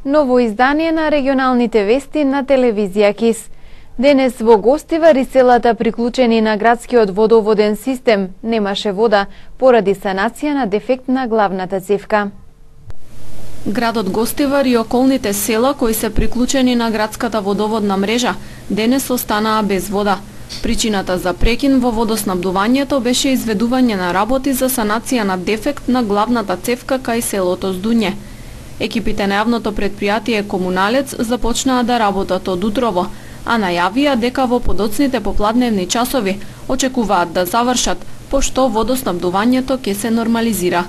Ново издание на регионалните вести на телевизија КИС. Денес во Гостивар и селата приклучени на градскиот водоводен систем немаше вода поради санација на дефект на главната цевка. Градот Гостивар и околните села кои се приклучени на градската водоводна мрежа денес останаа без вода. Причината за прекин во водоснабдувањето беше изведување на работи за санација на дефект на главната цевка кај селото Здуње. Екипите на јавното претпријатие Комуналец започнаа да работат од утрово, а најавија дека во подоцните попладневни часови очекуваат да завршат, пошто водоснабдувањето ќе се нормализира.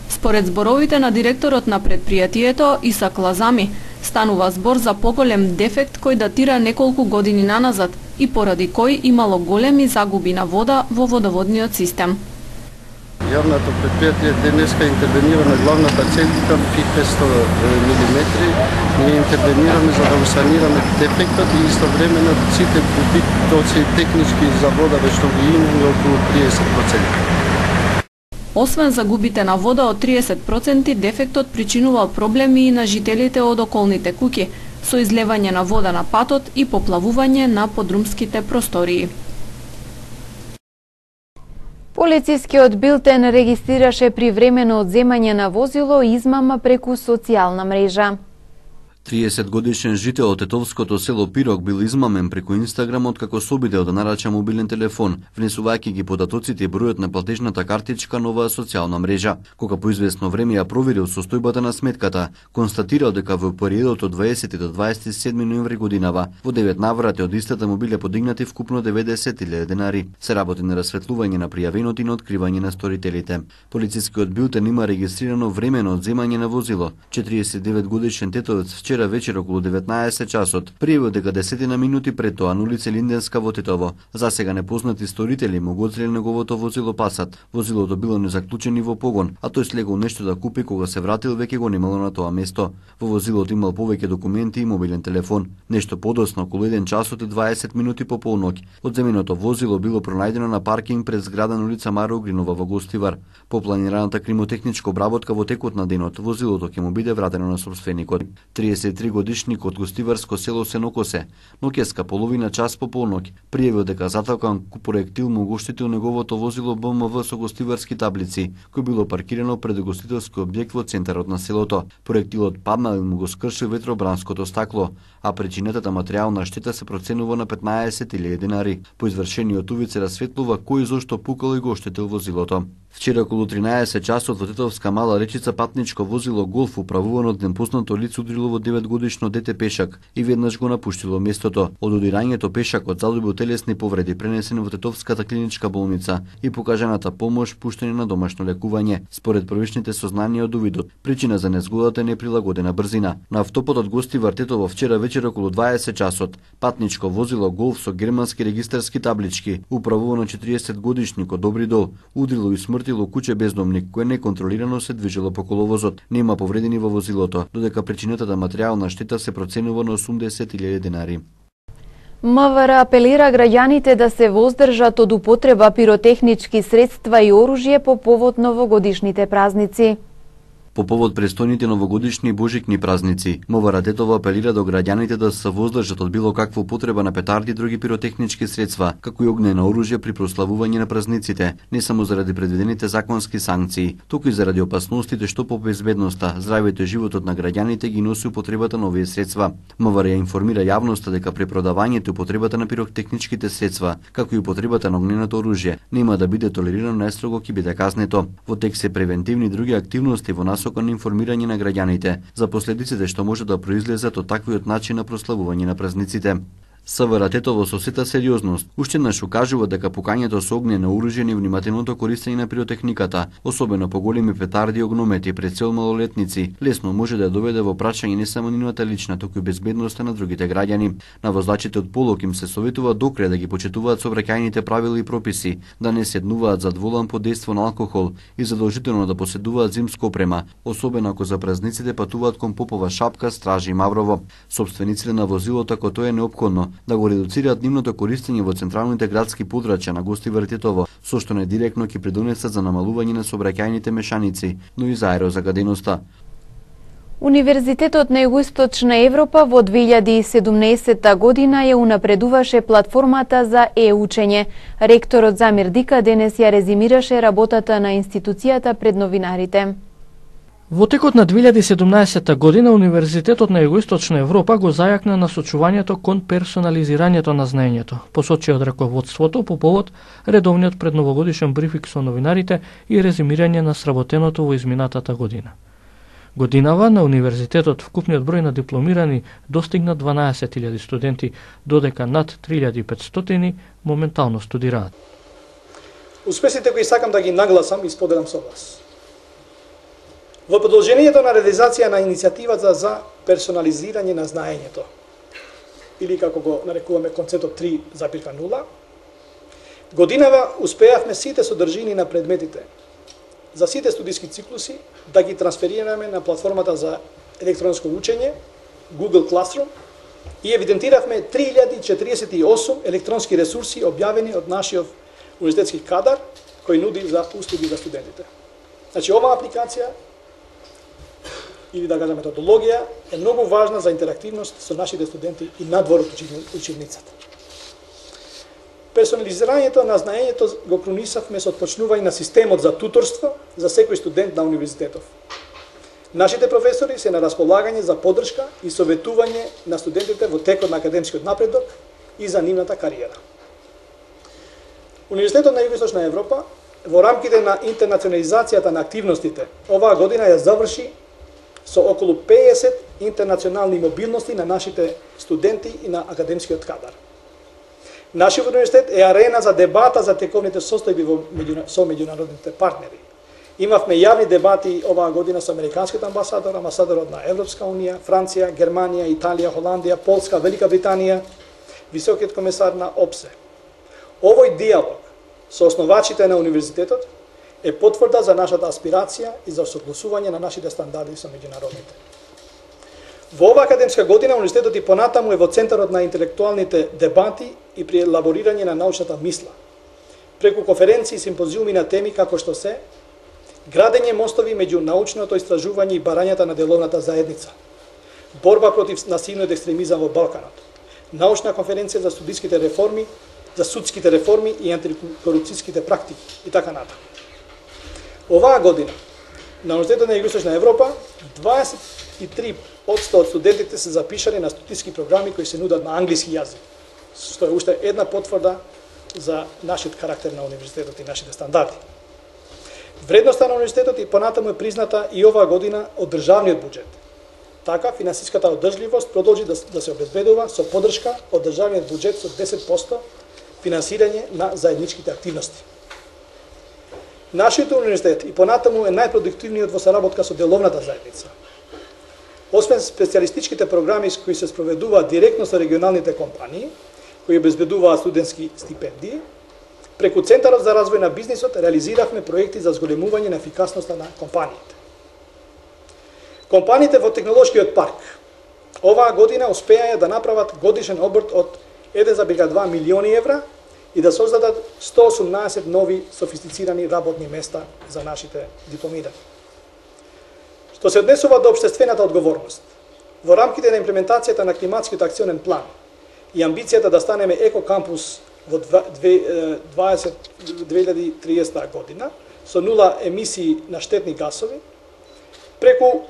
Според зборовите на директорот на претпријатието Исак Лазами, станува збор за поголем дефект кој датира неколку години наназад и поради кој имало големи загуби на вода во водоводниот систем. Јавното претпријатие денеска интервенира на главната цевка фи 500 мм. Ние интервенираме за да го санираме дефектот и истовремено сите губитоци технички за вода што ги имаме околу 30%. Освен загубите на вода од 30%, дефектот причинувал проблеми и на жителите од околните куќи, со излевање на вода на патот и поплавување на подрумските простории. Полицискиот билтен регистрираше привремено одземање на возило и измама преку социјална мрежа. 30-годишен жител од тетовското село Пирок бил измамен преку Инстаграм откако се обидел да нарача мобилен телефон, внесувајќи ги податоците и бројот на платежната картичка на оваа социјална мрежа. Кога по известно време ја проверил состојбата на сметката, констатирал дека во периодот од 20 до 27 ноември годинава во 9 наврати од истата му биле подигнати вкупно 90.000 денари. Се работи на расветлување на пријавеното и на откривање на сторителите. Полицискиот билтен има регистрирано времено одземање на возило. 49-годишен тетовец вчера вечер околу 19 часот пријавил дека 10 минути пред тоа на улица Линденска во Тетово за сега непознати сторители му го оцрели неговото возило Пасат. Возилото било незаклучено во погон, а тој слегол нешто да купи, кога се вратил веќе го немало на тоа место. Во возилото имал повеќе документи и мобилен телефон. Нешто подоцна, околу 1 часот и 20 минути по полноќ, одземеното возило било пронајдено на паркинг пред зграда на улица Мара Огринова во Гостивар. По планираната кримотехничка обработка во текот на денот, возилото ќе му биде вратено на собственикот. 33-годишник од гостиварско село Сенокосе, ноќеска половина час по полноќ, пријавил дека затолкан проектил му го оштетил неговото возило БМВ со гостиварски таблици, кој било паркирано пред гостителски објект во центарот на селото. Проектилот паднал и му го скршил ветробранското стакло, а причинетата материјална штета се проценува на 15.000 денари. По извршениот увид се расветлува кој зошто пукал и го оштетил возилото. Вчера околу 13 часот во Тетовска Мала Речица патничко возило Голф управувано од непознато лице удрило во 9-годишно дете пешак и веднаш го напуштило местото. Од удирањето пешакот задобил телесни повреди, пренесени во Тетовската клиничка болница и покажаната помош пуштени на домашно лекување. Според првичните сознанија од увидот, причина за незгодата е неприлагодена брзина. На автопатот Гостивар Тетово вчера вечер околу 20 часот патничко возило Голф со германски регистарски таблички, управувано 40-годишник од Добри Дол, удрило и смртило куќе бездомник кој неконтролирано се движело по коловозот. Нема повредени во возилото, додека причинетата материјална штета се проценува на 80.000 денари. МВР апелира граѓаните да се воздржат од употреба пиротехнички средства и оружје по повод новогодишните празници. По повод престојните новогодишни и божикни празници, МВР Тетово апелира до граѓаните да се воздржат од било каква употреба на петарди и други пиротехнички средства, како и огнено оружје при прославување на празниците, не само заради предвидените законски санкции, туку и заради опасностите што по безбедноста, здравјето и животот на граѓаните ги носи употребата на овие средства. МВР ја информира јавноста дека препродавањето и употребата на пиротехничките средства, како и употребата на огненото оружје, нема да биде толерирано, најстрого ќе биде казнето. Во текст се превентивни и други активности во насока на информирање на граѓаните за последиците што може да произлезат од таквиот начин на прославување на празниците. СВР Тетово со сета сериозност уште еднаш укажува дека пукањето со огнено оружје и внимателното користење на пиротехниката, особено по големи петарди и огномети пред цел малолетници, лесно може да доведе во прашање не само нивната лична, туку и безбедноста на другите граѓани. На возачите од полок им се советува докрај да ги почитуваат сообраќајните правила и прописи, да не седнуваат зад волан под дејство на алкохол и задолжително да поседуваат зимска опрема, особено ако за празниците патуваат кон попова шапка, стражи и маврово. Собствениците на возилото, ако тоа е неопходно, да го редуцираат нивното користење во централните градски подрачја на Гостивар Тетово, со што не директно ќе придонесат за намалување на сообраќајните мешаници, но и за аерозагаденоста. Универзитетот на Југоисточна Европа во 2017 година ја унапредуваше платформата за е-учење. Ректорот Замир Дика денес ја резимираше работата на институцијата пред новинарите. Во текот на 2017 година Универзитетот на Југоисточна Европа го зајакна насочувањето кон персонализирањето на знаењето, посочи од раководството по повод редовниот предновогодишен брифинг со новинарите и резимирање на сработеното во изминатата година. Годинава на универзитетот вкупниот број на дипломирани достигна 12.000 студенти, додека над 3.500 моментално студираат. Успесите кои сакам да ги нагласам и споделам со вас. Во продолжението на реализација на иницијативата за персонализирање на знаењето, или како го нарекуваме концептот 3.0, годинава успеавме сите содржини на предметите за сите студиски циклуси да ги трансферираме на платформата за електронско учење Google Classroom и евидентиравме 3048 електронски ресурси објавени од нашиот универзитетски кадар кој нуди за услуги за студентите. Значи, оваа апликација или да кажа методологија е многу важна за интерактивност со нашите студенти и надвор од учебницата. Персонализирањето на знаењето го крунисавме со отпочнување на системот за туторство за секој студент на универзитетов. Нашите професори се на располагање за поддршка и советување на студентите во текот на академскиот напредок и за нивната кариера. Универзитетот на Југоисточна Европа во рамките на интернационализацијата на активностите оваа година ја заврши со околу 50 интернационални мобилности на нашите студенти и на академскиот кадар. Нашиот универзитет е арена за дебата за тековните состојби со меѓународните партнери. Имавме јавни дебати оваа година со американскиот амбасадор, амбасадорот на Европска унија, Франција, Германија, Италија, Холандија, Полска, Велика Британија, високиот комесар на ОПСЕ. Овој диалог со основачите на универзитетот е потврда за нашата аспирација и за согласување на нашите стандарди со меѓународните. Во оваа академска година универзитетот и понатаму е во центарот на интелектуалните дебати и при елаборирање на научната мисла, преку конференции и симпозиуми на теми како што се градење мостови меѓу научното истражување и барањата на деловната заедница, борба против насилниот екстремизам во Балканот, научна конференција за судиските реформи, за судските реформи и антикорупцијските практики и така натаму. Оваа година на Универзитетот на Југоисточна Европа 23% од студентите се запишани на студиски програми кои се нудат на англиски јазик, што е уште една потврда за нашиот карактер на универзитетот и нашите стандарди. Вредноста на универзитетот и понатаму е призната и оваа година од државниот буџет. Така, финансиската одржливост продолжи да се обезбедува со поддршка од државниот буџет со 10% финансирање на заедничките активности. Нашиот универзитет и понатаму е најпродуктивниот во соработка со деловната заедница. Освен специјалистичките програми кои се спроведуваат директно со регионалните компании, кои обезбедуваат студентски стипендии, преку Центарот за развој на бизнисот реализиравме проекти за зголемување на ефикасноста на компаниите. Компаниите во технолошкиот парк оваа година успеа да направат годишен обрт од 1,2 милиони евра и да создадат 118 нови софистицирани работни места за нашите дипломирани. Што се однесува до општествената одговорност, во рамките на имплементацијата на климатскиот акционен план и амбицијата да станеме екокампус во 2030 година со нула емисии на штетни гасови, преку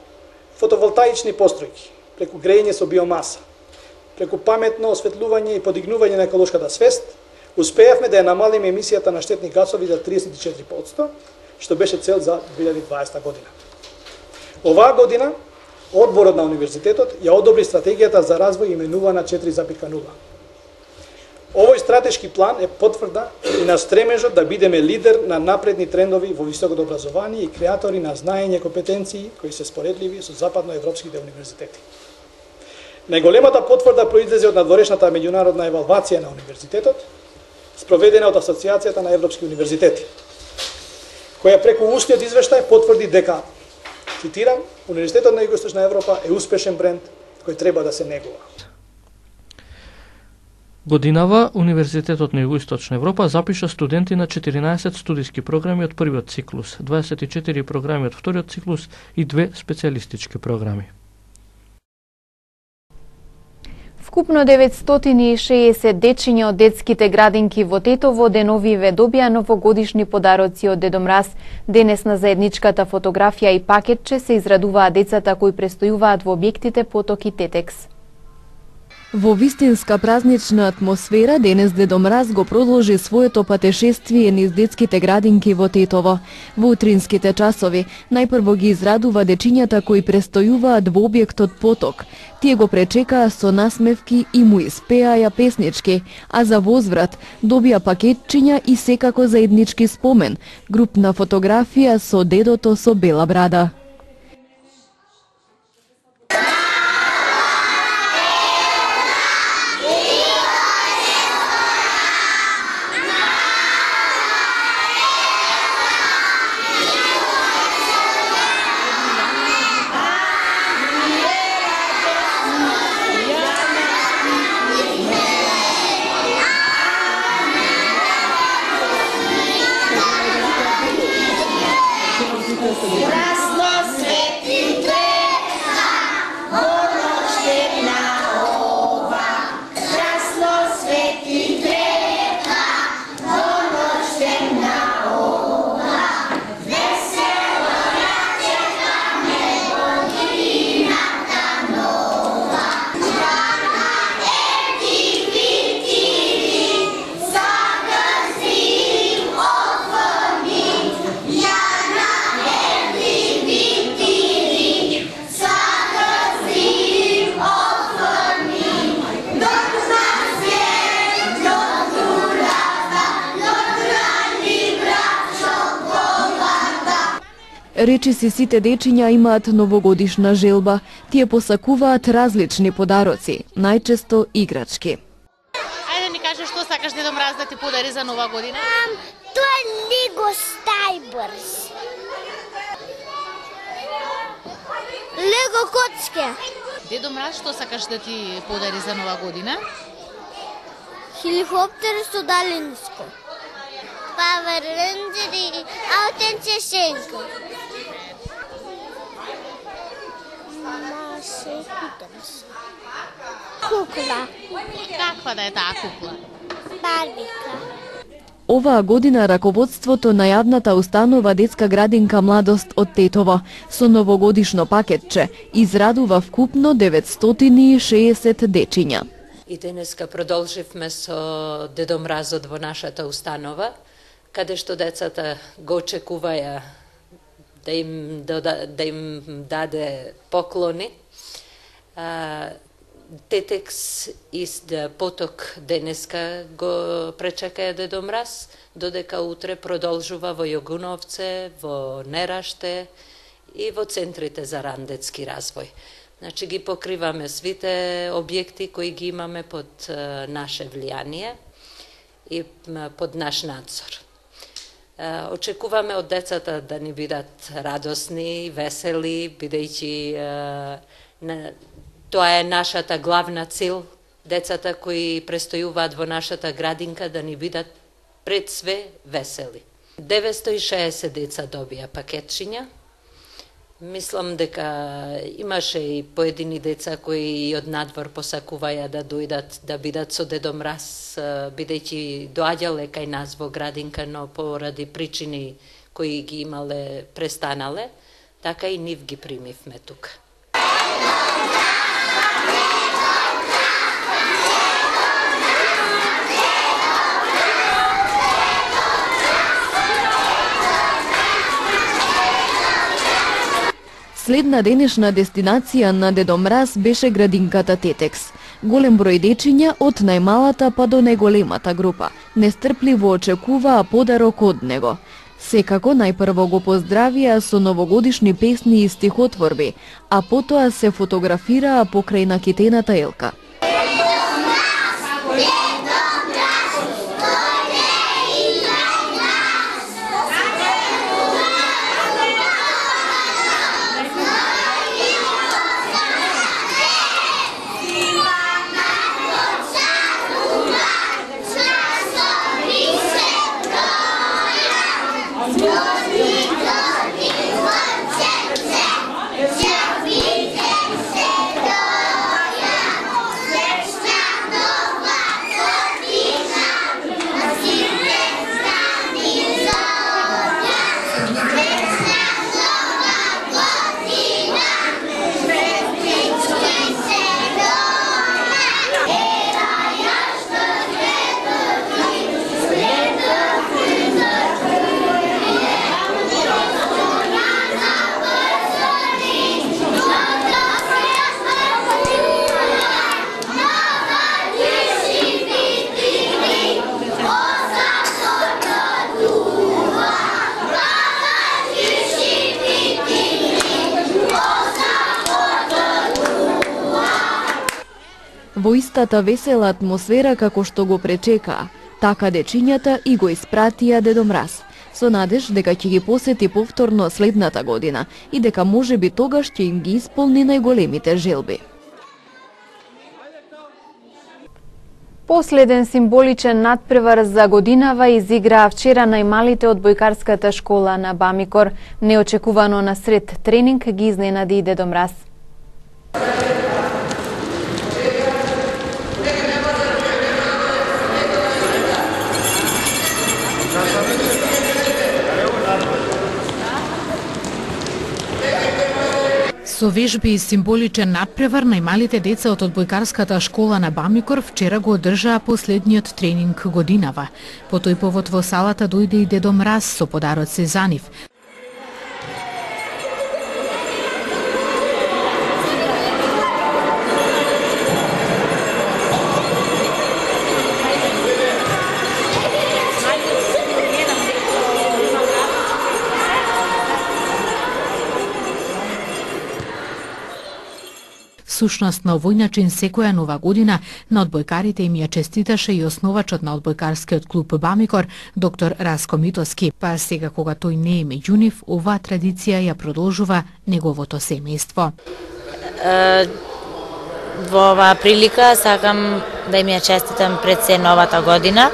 фотоволтаични постројки, преку грејење со биомаса, преку паметно осветлување и подигнување на еколошката свест, успеавме да ја намалиме емисијата на штетни гасови за 34%, што беше цел за 2020 година. Оваа година, одборот на универзитетот ја одобри стратегијата за развој именувана 4.0. Овој стратешки план е потврда и на стремежот да бидеме лидер на напредни трендови во високото образование и креатори на знаење и компетенции кои се споредливи со западноевропските универзитети. Најголемата потврда произлезе од надворешната меѓународна евалвација на универзитетот, спроведена од Асоциацијата на европски универзитети, која преку устниот извештај потврди дека, цитирам, Универзитетот на Југоисточна Европа е успешен бренд кој треба да се негува. Годинава, Универзитетот на Југоисточна Европа запиша студенти на 14 студиски програми од првиот циклус, 24 програми од вториот циклус и 2 специјалистички програми. Вкупно 960 дечиња од детските градинки во Тетово деновиве добија новогодишни подароци од Дедо Мраз. Денес на заедничката фотографија и пакетче се израдуваат децата кои престојуваат во објектите Поток и Тетекс. Во вистинска празнична атмосфера денес Дедо Мраз го продолжи своето патешествие низ детските градинки во Тетово. Во утринските часови најпрво ги израдува дечињата кои престојуваат во објектот Поток. Тие го пречекаа со насмевки и му испеаја песнички, а за возврат добија пакетчиња и секако заеднички спомен, групна фотографија со дедото со бела брада. Речиси сите дечиња имаат новогодишна желба. Тие посакуваат различни подароци, најчесто играчки. Ајде ни кажи што сакаш Дедо Мраз да ти подари за нова година? Тоа е Лего Стајбърс. Лего коцке. Дедо Мраз што сакаш да ти подари за нова година? Хеликоптер со далинско. Power Ranger и Аутенчешенко. Кукла. Каква да е таа кукла? Барбика. Оваа година раководството на јавната установа детска градинка Младост од Тетово со новогодишно пакетче израдува вкупно 960 дечиња. И денеска продолживме со Дедо Мразот во нашата установа, каде што децата го очекуваја да им даде поклони. Тетекс и Поток денеска го пречекаја Дедо Мраз, додека утре продолжува во Јогуновце, во Нераште и во центрите за ран детски развој. Значи ги покриваме свите објекти кои ги имаме под наше влијание и под наш надзор. Очекуваме од децата да ни бидат радосни, весели, бидејќи тоа е нашата главна цел, децата кои престојуваат во нашата градинка да ни бидат пред све весели. 960 деца добија пакетчиња. Мислам дека имаше и поедини деца кои од надвор посакуваја да дојдат да бидат со Дедо Мраз, бидејќи доаѓале кај нас во градинка, но поради причини кои ги имале престанале, така и нив ги примивме тука. Следна денешна дестинација на Дедо Мраз беше градинката Тетекс. Голем број дечиња од најмалата па до најголемата група нестрпливо очекуваа подарок од него. Секако најпрво го поздравија со новогодишни песни и стихотворби, а потоа се фотографираа покрај накитената елка. истата весела атмосфера како што го пречекаа. Така дечињата и го испратија Дедо Мраз, со надеж дека ќе ги посети повторно следната година и дека можеби тогаш ќе им ги исполни најголемите желби. Последен символичен надпревар за годинава изиграа вчера најмалите од бојкарската школа на Бамикор. Неочекувано насред тренинг ги изненади и Дедо Мраз. Со вежби и символичен надпревар најмалите деца од одбојкарската школа на Бамикор вчера го одржаа последниот тренинг годинава. По тој повод во салата дојде и Дедо Мраз со подароци за нив. Сушност на овој начин секоја нова година на одбојкарите им ја честиташе и основачот на одбојкарскиот клуб Бамикор, доктор Раско Митоски. Па сега кога тој не е меѓу нив, оваа традиција ја продолжува неговото семејство. Во оваа прилика сакам да им ја честитам пред се новата година.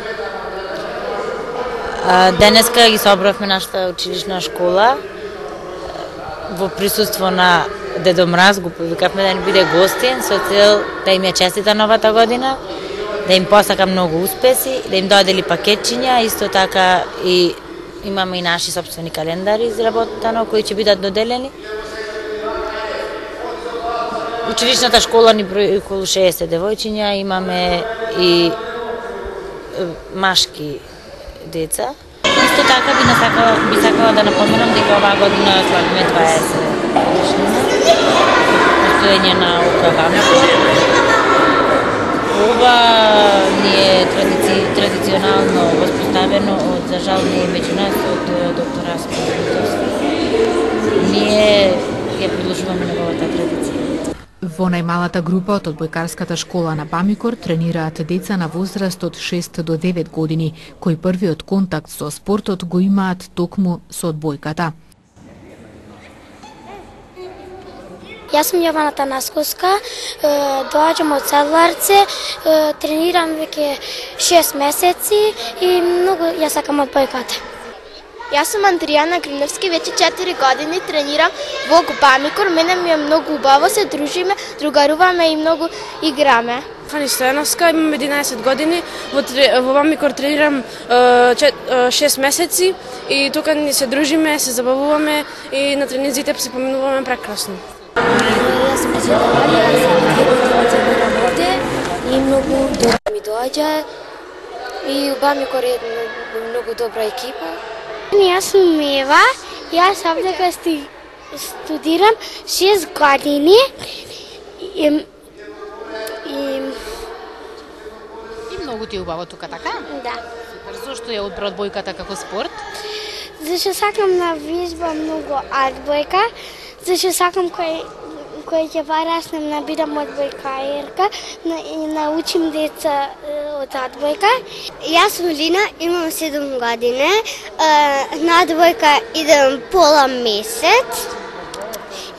Денеска ги собравме нашата училишна школа во присуство на Дедо Мраз, го повикавме да ни биде гостин со цел да им ја честита новата година, да им посака многу успеси, да им додели пакетчиња, исто така и имаме и наши сопствени календари изработено кои ќе бидат доделени. Училишната школа ни брои околу 60 девојчиња, имаме и машки деца. Исто така би сакала да напоменам дека оваа година славиме 20 годишнина постоење на ОК Бамикор. Ова ни е традиционално воспоставено од, за жал не е меѓу нас, од доктор Раско Митоски. Ние ја продолжуваме неговата традиција. Во најмалата група од одбојкарската школа на Бамикор тренираат деца на возраст од 6 до 9 години, кои првиот контакт со спортот го имаат токму со одбојката. Јас сум Јована Танасковска, доаѓам од Седларце, тренирам веќе 6 месеци и многу ја сакам одбојката. Јас сум Андријана Гриневски, веќе 4 години тренирам во Бамикор. Мене ми е многу убаво, се дружиме, другаруваме и многу играме. Фани Стојановска, имам 11 години, во Бамикор тренирам 6 месеци и тука ни се дружиме, се забавуваме и на тренизите се поминуваме прекрасно. Јас сум Зидовали, јас сум 2 години тренирам овде и многу добро ми доаѓа и у Бамикор е многу добра екипа. Јас сум Ева, јас овде студирам 6 години и многу ти е убаво тука, така? Да. Супер. Зошто ја одбра одбојката како спорт? Зашто сакам да вежбам многу одбојка, зашто сакам кој ќе пораснем да бидам одбојкаерка и научим деца од одбојка. Јас сум Лина, имам 7 години. На одбојка идем пола месец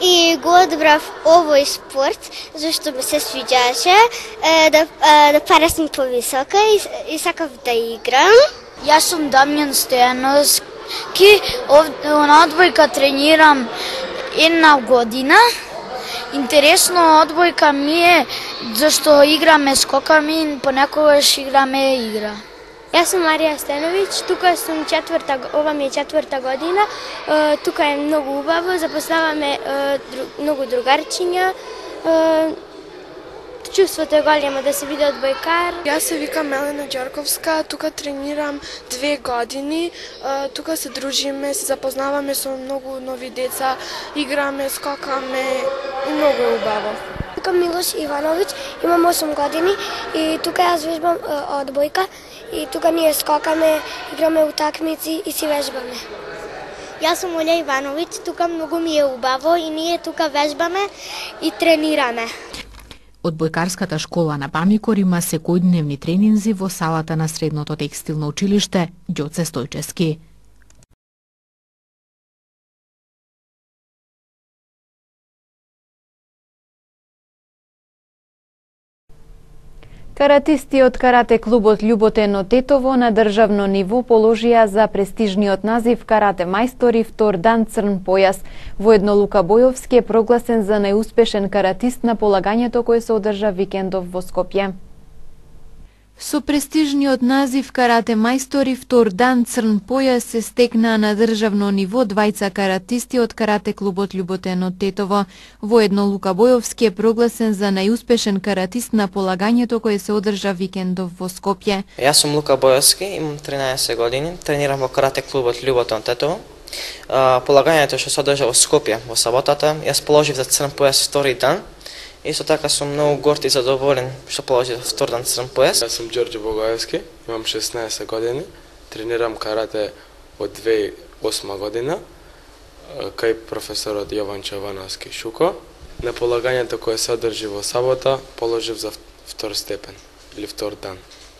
и го одбрав овој спорт зашто ми се свиѓаше да пораснем повисока и сакав да играм. Јас сум Дамјан Стојановски, на одбојка тренирам 1 година. Интересно одбојка ми е зашто играме скоками, понекогаш играме игра. Јас сум Марија Стеновиќ, тука сум ова ми е 4-та година. Тука е многу убаво, запознаваме многу другарчиња. Чувството е големо да се биде одбојкар. Јас се викам Мелена Ѓорковска, тука тренирам 2 години. Тука се дружиме, се запознаваме со многу нови деца, играме, скокаме и многу е убаво. Викам Милош Ивановиќ, имам 8 години и тука јас вежбам одбојка и тука ние скокаме, играме утакмици и си вежбаме. Јас сум Олја Ивановиќ, тука многу ми е убаво и ние тука вежбаме и тренираме. Одбојкарската школа на Бамикор има секојдневни тренинзи во салата на Средното текстилно училиште Ѓоце Стојчевски. Каратисти од карате клубот Љуботено Тетово на државно ниво положија за престижниот назив карате мајстори втор дан црн појас. Воедно Лука Бојовски е прогласен за најуспешен каратист на полагањето кое се одржа викендов во Скопје. Со престижниот назив карате мајстори втор дан црн појас се стекнаа на државно ниво двајца каратисти од карате клубот Љуботено Тетово. Воедно Лука Бојовски е прогласен за најуспешен каратист на полагањето кое се одржа викендов во Скопје. Јас сум Лука Бојовски, имам 13 години, тренирам во карате клубот Љуботено Тетово. Полагањето што се одржа во Скопје во саботата, јас положив за црн појас втори дан. Исто така сум многу горд и задоволен што положив втор дан црн појас. Јас сум Ѓорѓе Богоевски, имам 16 години, тренирам карате од 2008 година кај професорот Јован Чавановски Шуко. На полагањето кое се одржи во сабота, положив за втор степен или втор дан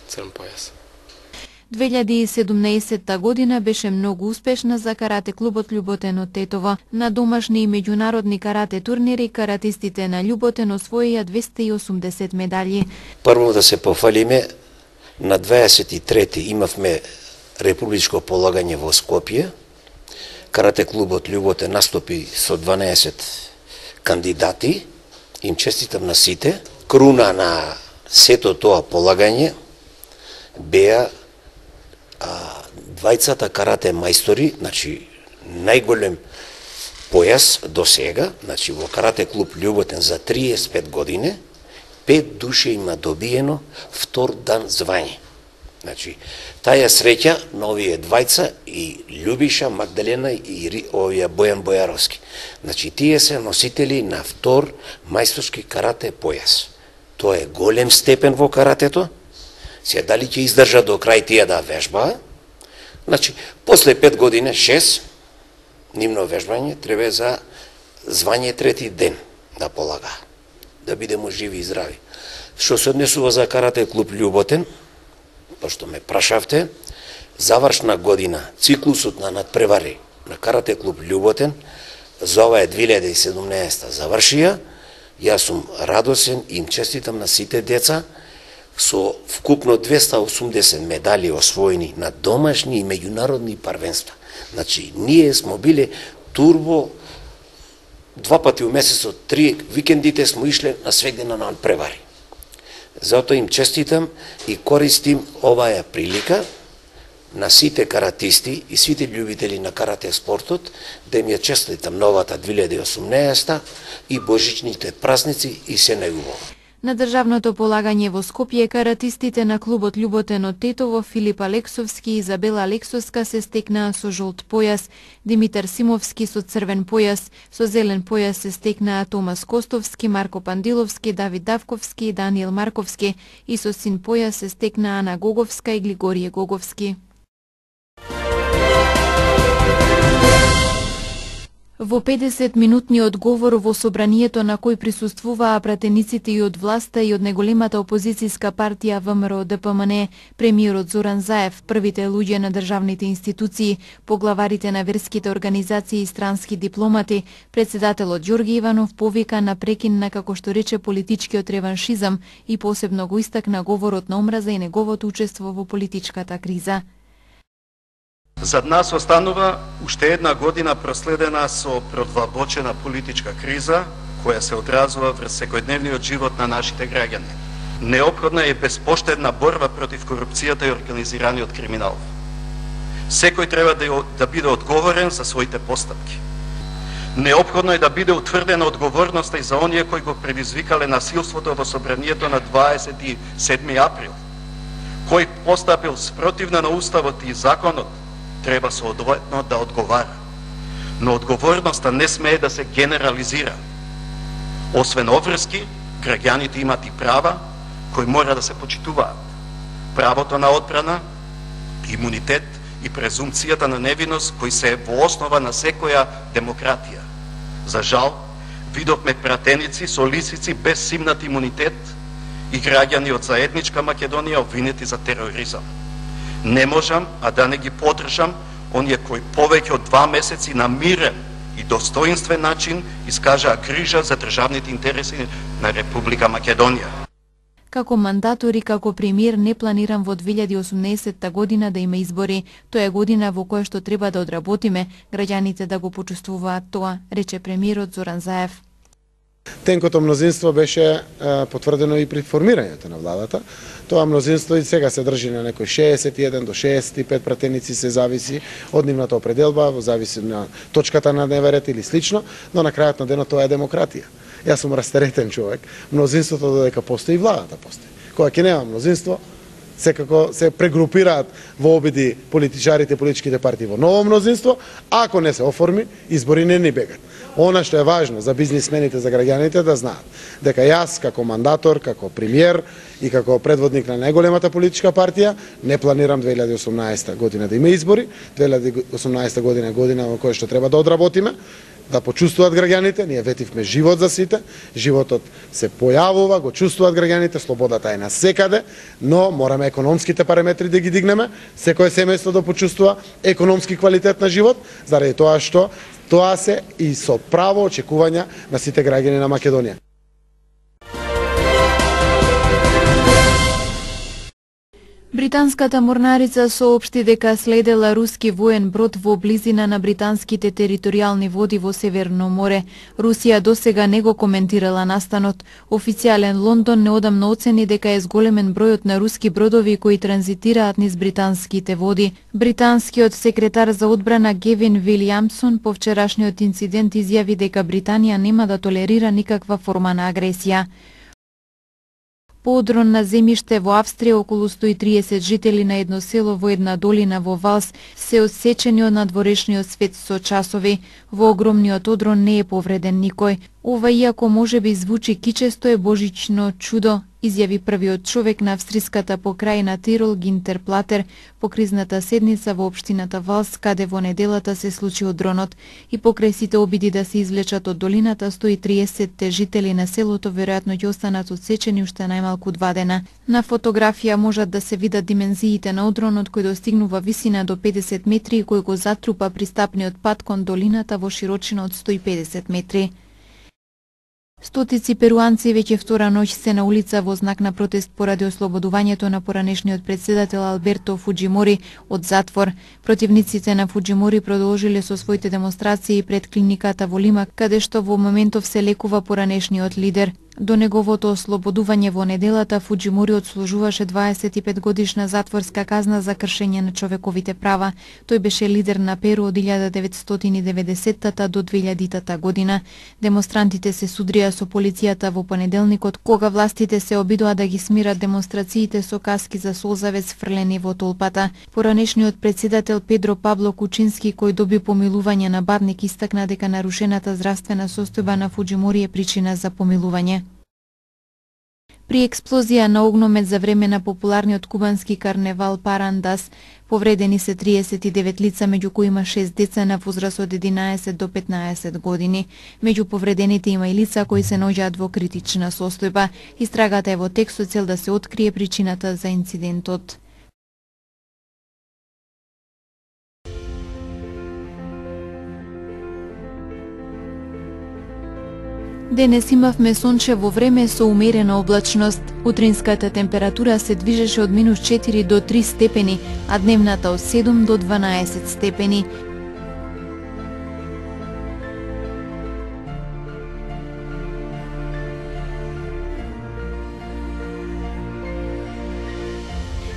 црн појас. 2017 година беше многу успешна за карате клубот Љуботено Тетово. На домашни и меѓународни карате турнири каратистите на Љуботено освоија 280 медали. Прво да се пофалиме, на 23 имавме републичко полагање во Скопје. Карате клубот Љуботено настапи со 12 кандидати. Им честитам на сите. Круна на сето тоа полагање беа двајцата карате мајстори, значи најголем појас до сега, значи во карате клуб Љуботен за 35 години, 5 души има добиено втор дан звање. Значи, таја среќа на овие двајца и Љубиша, Магдалена и овие Бојан Бојаровски. Значи, тие се носители на втор мајсторски карате појас. Тоа е голем степен во каратето. Се дали ќе издржа до крај тие да вежбаа? Значи, после 5 години, 6, нивно вежбање, треба за звање трети ден да полага, да бидеме живи и здрави. Што се однесува за карате клуб Љуботен, пошто ме прашавте, завршна година, циклусот на надпревари на карате клуб Љуботен, за ова е 2017 завршија, јас сум радосен и им честитам на сите деца, со вкупно 280 медали освоени на домашни и меѓународни парвенства. Значи, ние сме биле турбо 2 пати у месецот, 3 викендите сме ишле на сведена на превари. Затоа им честитам и користим оваа прилика на сите каратисти и сите љубители на карате спортот да им ја честитам новата 2018 и божичните празници и се најубаво. На државното полагање во Скопје каратистите на клубот Љуботено Тетово Филип Алексовски и Изабела Алексовска се стекнаа со жолт појас, Димитар Симовски со црвен појас, со зелен појас се стекнаа Томас Костовски, Марко Пандиловски, Давид Давковски и Даниел Марковски и со син појас се стекнаа Ана Гоговска и Глигорije Гоговски. Во 50-минутниот говор во собранието на кој присуствуваа пратениците и од власта и од најголемата опозицијска партија ВМРО ДПМН, премиерот Зоран Заев, првите луѓе на државните институции, поглаварите на верските организации и странски дипломати, председателот Ѓорги Иванов повика на прекин на, како што рече, политичкиот реваншизам и посебно го истакна говорот на омраза и неговото учество во политичката криза. Зад нас останува уште една година проследена со продлабочена политичка криза, која се одразува врз секојдневниот живот на нашите граѓани. Неопходна е безпоштедна борба против корупцијата и организираниот криминал. Секој треба да биде одговорен за своите постапки. Неопходно е да биде утврдена одговорноста и за оние кои го предизвикале насилството во собранието на 27 април. Кој постапил спротивно на уставот и законот, треба соодветно да одговара. Но одговорноста не смее да се генерализира. Освен обврски, граѓаните имат и права кои мора да се почитуваат. Правото на одбрана, имунитет и презумпцијата на невиност кои се во основа на секоја демократија. За жал, видовме пратеници со лисици без симнат имунитет и граѓани од заедничка Македонија обвинети за тероризам. Не можам, а да не ги поддржам оние кои повеќе од 2 месеци на мирен и достоинствен начин искажаа грижа за државните интереси на Република Македонија. Како мандатор и како премиер не планирам во 2018 година да има избори. Тоа е година во која што треба да одработиме, граѓаните да го почувствуваат тоа, рече премиерот Зоран Заев. Тенкото мнозинство беше потврдено и при формирањето на владата. Тоа мнозинство и сега се држи на некои 61 до 65 пратеници, се зависи од нивната определба, зависи на точката на дневен ред или слично, но на крајот на денот тоа е демократија. Јас сум растеретен човек. Мнозинството додека постои, владата постои. Кога ќе нема мнозинство, секако се прегрупираат во обиди политичарите, политичките партии во ново мнозинство, ако не се оформи, избори не ни бегат. Она што е важно за бизнисмените, за граѓаните да знаат дека јас како мандатор, како премиер и како предводник на најголемата политичка партија не планирам 2018 година да има избори. 2018 година е година во која што треба да одработиме, да почувствуваат граѓаните, ние ветивме живот за сите, животот се појавува, го чувствуваат граѓаните, слободата е насекаде, но мораме економските параметри да ги дигнеме, секое семејство да почувствува економски квалитет на живот, заради тоа што тоа се и со право очекувања на сите граѓани на Македонија. Британската морнарица соопшти дека следела руски воен брод во близина на британските територијални води во Северно море. Русија досега не го коментирала настанот. Официјален Лондон неодамно оцени дека е зголемен бројот на руски бродови кои транзитираат низ британските води. Британскиот секретар за одбрана Гевин Вилијамсон по вчерашниот инцидент изјави дека Британија нема да толерира никаква форма на агресија. По одрон на земјиште во Австрија околу 130 жители на едно село во една долина во Валс се одсечени од надворешниот свет со часови. Во огромниот одрон не е повреден никој. Ова, иако може би звучи кичесто, е божично чудо, изјави првиот човек на австриската покрајна Тирол Гинтер Платер по кризната седница во општината Валс, каде во неделата се случи одронот. И покрај сите обиди да се извлечат од долината, 130 жители на селото веројатно ќе останат одсечени уште најмалку 2 дена. На фотографија можат да се видат димензиите на одронот кој достигнува висина до 50 метри и кој го затрупа пристапниот пат кон долината во широчина од 150 метри. Стотици перуанци веќе втора ноќ се на улица во знак на протест поради ослободувањето на поранешниот председател Алберто Фуџимори од затвор. Противниците на Фуџимори продолжиле со своите демонстрации пред клиниката во Лима, каде што во моментов се лекува поранешниот лидер. До неговото ослободување во неделата Фуџимори одслужуваше 25 годишна затворска казна за кршење на човековите права. Тој беше лидер на Перу од 1990 до 2000 година. Демонстрантите се судрија со полицијата во понеделникот, кога властите се обидоа да ги смират демонстрациите со каски за солзавец фрлени во толпата. Поранешниот председател Педро Пабло Кучински, кој доби помилување на Бадник, истакна дека нарушената здравствена состојба на Фуџимори е причина за помилување. При експлозија на огномет за време на популарниот кубански карневал Парандас, повредени се 39 лица, меѓу кои има 6 деца на возраст од 11 до 15 години. Меѓу повредените има и лица кои се наоѓаат во критична состојба. Истрагата е во тек со цел да се открие причината за инцидентот. Денес имавме сончево време со умерена облачност. Утринската температура се движеше од -4 до 3 степени, а дневната од 7 до 12 степени.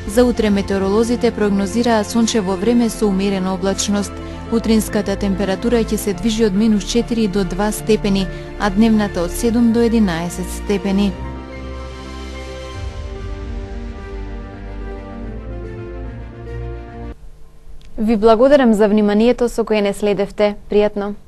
За утре метеоролозите прогнозираат сончево време со умерена облачност. Утринската температура ќе се движи од -4 до 2 степени, а дневната од 7 до 11 степени. Ви благодарам за вниманието со кое не следевте. Пријатно!